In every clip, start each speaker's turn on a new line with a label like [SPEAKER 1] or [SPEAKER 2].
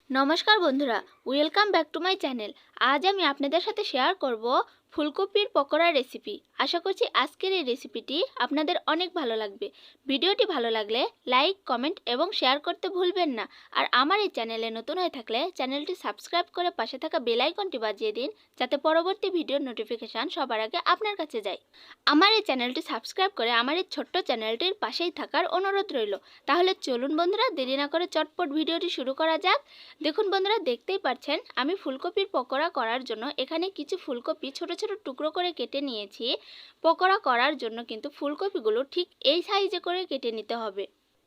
[SPEAKER 1] নমস্কার বন্ধুরা, welcome back to my channel. আজ আমি আপনাদের সাথে শেয়ার করব ফুলকপির পকোড়ার রেসিপি। আশা করছি আজকের এই রেসিপিটি আপনাদের অনেক ভালো লাগবে। ভিডিওটি ভালো লাগলে লাইক, কমেন্ট এবং শেয়ার করতে ভুলবেন না। আর আমার এই চ্যানেলে নতুন হয়ে থাকলে চ্যানেলটি সাবস্ক্রাইব করে পাশে থাকা বেল আইকনটি বাজিয়ে দিন, যাতে পরবর্তী ভিডিওর নোটিফিকেশান সবার আগে আপনার কাছে যায়। আমার এই চ্যানেলটি সাবস্ক্রাইব করে আমার এই ছোট্ট চ্যানেলটির পাশেই থাকার অনুরোধ রইল। তাহলে চলুন বন্ধুরা, দেরি না করে চটপট ভিডিওটি শুরু করা যাক। দেখুন বন্ধুরা, দেখতেই পাচ্ছেন আমি ফুলকপির পকোড়া করার জন্য এখানে কিছু ফুলকপি ছোট ছোট টুকরো করে কেটে নিয়েছি। পকোড়া করার জন্য কিন্তু ফুলকপিগুলো ঠিক এই সাইজে করে কেটে নিতে হবে,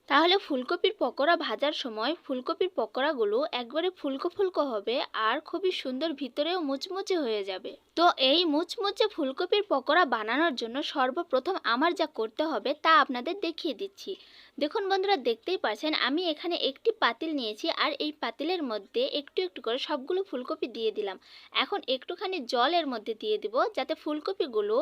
[SPEAKER 1] তাহলে ফুলকপির পকোড়া ভাজার সময় ফুলকপির পকোড়াগুলো একবারে ফুলকো ফুলকো হবে আর খুবই সুন্দর ভিতরেও মুচমুচে হয়ে যাবে। তো এই মুচমুচে ফুলকপির পকোড়া বানানোর জন্য সর্বপ্রথম আমার যা করতে হবে তা আপনাদের দেখিয়ে দিচ্ছি। দেখুন বন্ধুরা, দেখতেই পাচ্ছেন আমি এখানে একটি পাতিল নিয়েছি আর এই পাতিলের মধ্যে একটু একটু করে সবগুলো ফুলকপি দিয়ে দিলাম। এখন একটুখানি জল এর মধ্যে দিয়ে দিব, যাতে ফুলকপিগুলো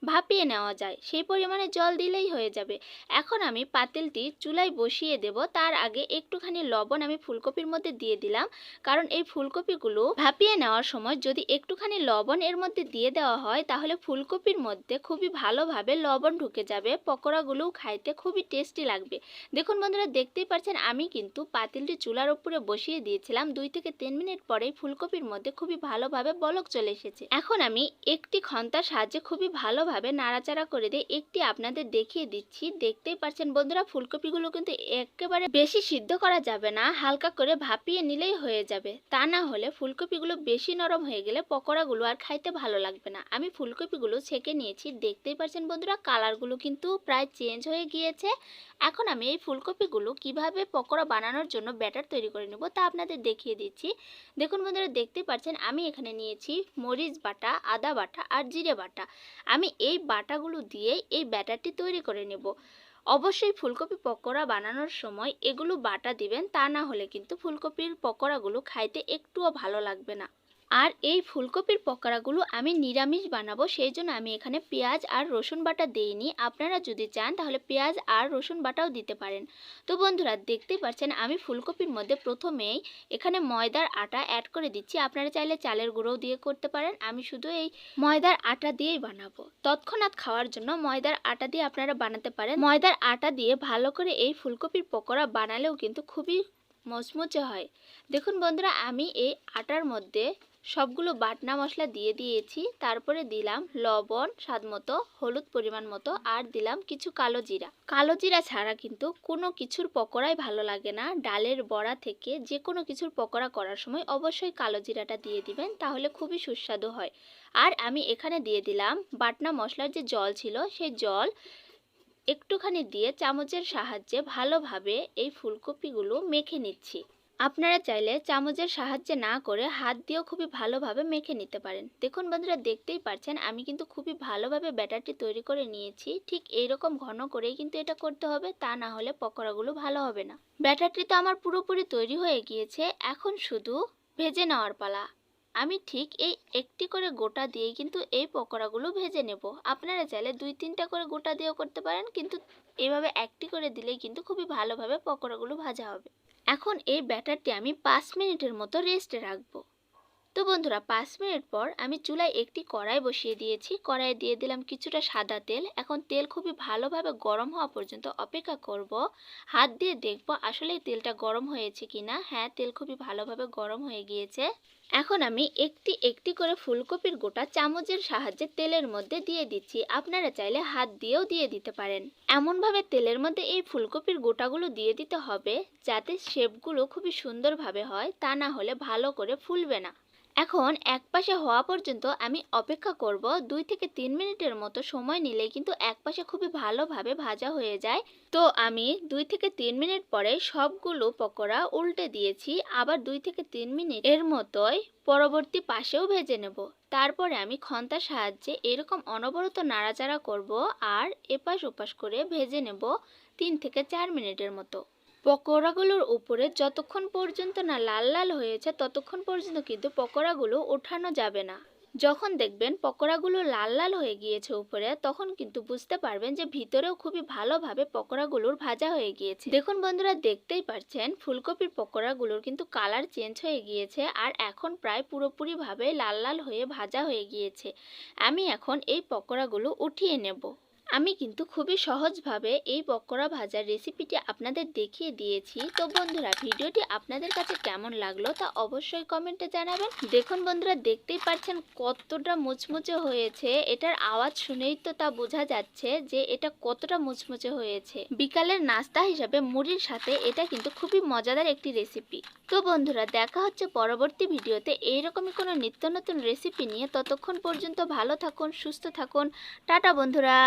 [SPEAKER 1] ভাপিয়ে নেওয়া যায়। সেই পরিমাণে জল দিলেই হয়ে যাবে। এখন আমি পাতিলটি চুলায় বসিয়ে দেব। তার আগে একটুখানি লবণ আমি ফুলকপির মধ্যে দিয়ে দিলাম, কারণ এই ফুলকপিগুলো ভাপিয়ে নেওয়ার সময় যদি একটুখানি লবণ এর মধ্যে দিয়ে দেওয়া হয় তাহলে ফুলকপির মধ্যে খুবই ভালোভাবে লবণ ঢুকে যাবে, পকোড়াগুলোও খাইতে খুবই টেস্টি লাগবে। দেখুন বন্ধুরা, দেখতেই পাচ্ছেন আমি কিন্তু পাতিলটি চুলার উপরে বসিয়ে দিয়েছিলাম। 2 থেকে 3 মিনিট পরেই ফুলকপির মধ্যে খুবই ভালোভাবে বলক চলে এসেছে। এখন আমি একটি খন্তার সাহায্যে খুবই ভালোভাবে নাড়াচাড়া করে দিয়ে একটি আপনাদের দেখিয়ে দিচ্ছি। দেখতেই পাচ্ছেন বন্ধুরা, ফুলকপিগুলো কিন্তু একেবারে বেশি সিদ্ধ করা যাবে না, হালকা করে ভাপিয়ে নিলেই হয়ে যাবে। তা না হলে ফুলকপিগুলো বেশি নরম হয়ে গেলে পকোড়াগুলো আর খাইতে ভালো লাগবে না। আমি ফুলকপিগুলো ছেঁকে নিয়েছি। দেখতেই পাচ্ছেন বন্ধুরা, কালারগুলো কিন্তু প্রায় চেঞ্জ হয়ে গিয়েছে। এখন আমি এই ফুলকপিগুলো কিভাবে পকোড়া বানানোর জন্য ব্যাটার তৈরি করে নেব তা আপনাদের দেখিয়ে দিচ্ছি। দেখুন বন্ধুরা, দেখতেই পাচ্ছেন আমি এখানে নিয়েছি মরিচ বাটা, আদা বাটা আর জিরে বাটা। আমি এই বাটাগুলো দিয়ে এই ব্যাটারটি তৈরি করে নেব। অবশ্যই ফুলকপি পকোড়া বানানোর সময় এগুলো বাটা দিবেন, তা না হলে কিন্তু ফুলকপির পকোড়াগুলো খাইতে একটুও ভালো লাগবে না। আর এই ফুলকপির পকোড়াগুলো আমি নিরামিষ বানাবো, সেই জন্য আমি এখানে পেঁয়াজ আর রসুন বাটা দেইনি। আপনারা যদি চান তাহলে পেঁয়াজ আর রসুন বাটাও দিতে পারেন। তো বন্ধুরা, দেখতেই পাচ্ছেন আমি ফুলকপির মধ্যে প্রথমেই এখানে ময়দার আটা অ্যাড করে দিচ্ছি। আপনারা চাইলে চালের গুঁড়োও দিয়ে করতে পারেন। আমি শুধু এই ময়দার আটা দিয়েই বানাবো। তৎক্ষণাৎ খাওয়ার জন্য ময়দার আটা দিয়ে আপনারা বানাতে পারেন। ময়দার আটা দিয়ে ভালো করে এই ফুলকপির পকোড়া বানালেও কিন্তু খুবই মচমচে হয়। দেখুন বন্ধুরা, আমি এই আটার মধ্যে সবগুলো বাটনা মশলা দিয়ে দিয়েছি। তারপরে দিলাম লবণ স্বাদমতো, হলুদ পরিমাণ মতো আর দিলাম কিছু কালো জিরা। কালো জিরা ছাড়া কিন্তু কোনো কিছুর পকোড়াই ভালো লাগে না। ডালের বড়া থেকে যে কোনো কিছুর পকোড়া করার সময় অবশ্যই কালো জিরাটা দিয়ে দিবেন, তাহলে খুবই সুস্বাদু হয়। আর আমি এখানে দিয়ে দিলাম বাটনা মশলার যে জল ছিল সেই জল একটুখানি দিয়ে চামচের সাহায্যে ভালোভাবে এই ফুলকপিগুলো মেখে নিচ্ছি। আপনারা চাইলে চামচের সাহায্যে না করে হাত দিয়েও খুবই ভালোভাবে মেখে নিতে পারেন। দেখুন বন্ধুরা, দেখতেই পাচ্ছেন আমি কিন্তু খুবই ভালোভাবে ব্যাটারটি তৈরি করে নিয়েছি। ঠিক এইরকম ঘন করেই কিন্তু এটা করতে হবে, তা না হলে পকোড়াগুলো ভালো হবে না। ব্যাটারটি তো আমার পুরোপুরি তৈরি হয়ে গিয়েছে, এখন শুধু ভেজে নেওয়ার পালা। আমি ঠিক এই একটি করে গোটা দিয়ে কিন্তু এই পকোড়াগুলো ভেজে নেব। আপনারা চাইলে 2-3টা করে গোটা দিয়েও করতে পারেন, কিন্তু এভাবে একটি করে দিলেই কিন্তু খুবই ভালোভাবে পকোড়াগুলো ভাজা হবে। এখন এই ব্যাটারটি আমি 5 মিনিটের মতো রেস্টে রাখবো। তো বন্ধুরা, 5 মিনিট পর আমি চুলায় একটি কড়াই বসিয়ে দিয়েছি। কড়াইয়ে দিয়ে দিলাম কিছুটা সাদা তেল। এখন তেল খুবই ভালোভাবে গরম হওয়া পর্যন্ত অপেক্ষা করব। হাত দিয়ে দেখব আসলেই তেলটা গরম হয়েছে কিনা। হ্যাঁ, তেল খুবই ভালোভাবে গরম হয়ে গিয়েছে। এখন আমি একটি একটি করে ফুলকপির গোটা চামচের সাহায্যে তেলের মধ্যে দিয়ে দিচ্ছি। আপনারা চাইলে হাত দিয়েও দিয়ে দিতে পারেন। এমনভাবে তেলের মধ্যে এই ফুলকপির গোটাগুলো দিয়ে দিতে হবে যাতে শেপগুলো খুবই সুন্দরভাবে হয়, তা না হলে ভালো করে ফুলবে না। এখন এক পাশে হওয়া পর্যন্ত আমি অপেক্ষা করব। 2 থেকে 3 মিনিটের মতো সময় নিলেই কিন্তু এক পাশে খুবই ভালোভাবে ভাজা হয়ে যায়। তো আমি 2 থেকে 3 মিনিট পরে সবগুলো পকোড়া উল্টে দিয়েছি। আবার 2 থেকে 3 মিনিট এর মতোই পরবর্তী পাশেও ভেজে নেব। তারপরে আমি খন্তার সাহায্যে এরকম অনবরত নাড়াচাড়া করব আর এপাশ ওপাশ করে ভেজে নেব 3 থেকে 4 মিনিটের মতো। পকোড়াগুলোর উপরে যতক্ষণ পর্যন্ত না লাল লাল হয়েছে ততক্ষণ পর্যন্ত কিন্তু পকোড়াগুলো ওঠানো যাবে না। যখন দেখবেন পকোড়াগুলো লাল লাল হয়ে গিয়েছে উপরে, তখন কিন্তু বুঝতে পারবেন যে ভিতরেও খুবই ভালোভাবে পকোড়াগুলোর ভাজা হয়ে গিয়েছে। দেখুন বন্ধুরা, দেখতেই পাচ্ছেন ফুলকপির পকোড়াগুলোর কিন্তু কালার চেঞ্জ হয়ে গিয়েছে আর এখন প্রায় পুরোপুরিভাবে লাল লাল হয়ে ভাজা হয়ে গিয়েছে। আমি এখন এই পকোড়াগুলো উঠিয়ে নেব। আমি কিন্তু খুবই সহজভাবে এই পকোড়া ভাজার রেসিপিটি আপনাদের দেখিয়ে দিয়েছি। তো বন্ধুরা, ভিডিওটি আপনাদের কাছে কেমন লাগলো তা অবশ্যই কমেন্টে জানাবেন। দেখুন বন্ধুরা, দেখতেই পাচ্ছেন কতটা মুচমুচে হয়েছে। এটার আওয়াজ শুনেই তো তা বোঝা যাচ্ছে যে এটা কতটা মুচমুচে হয়েছে। বিকালের নাস্তা হিসাবে মুড়ির সাথে এটা কিন্তু খুবই মজাদার একটি রেসিপি। তো বন্ধুরা, দেখা হচ্ছে পরবর্তী ভিডিওতে এইরকমই কোনো নিত্য নতুন রেসিপি নিয়ে। ততক্ষণ পর্যন্ত ভালো থাকুন, সুস্থ থাকুন। টাটা বন্ধুরা।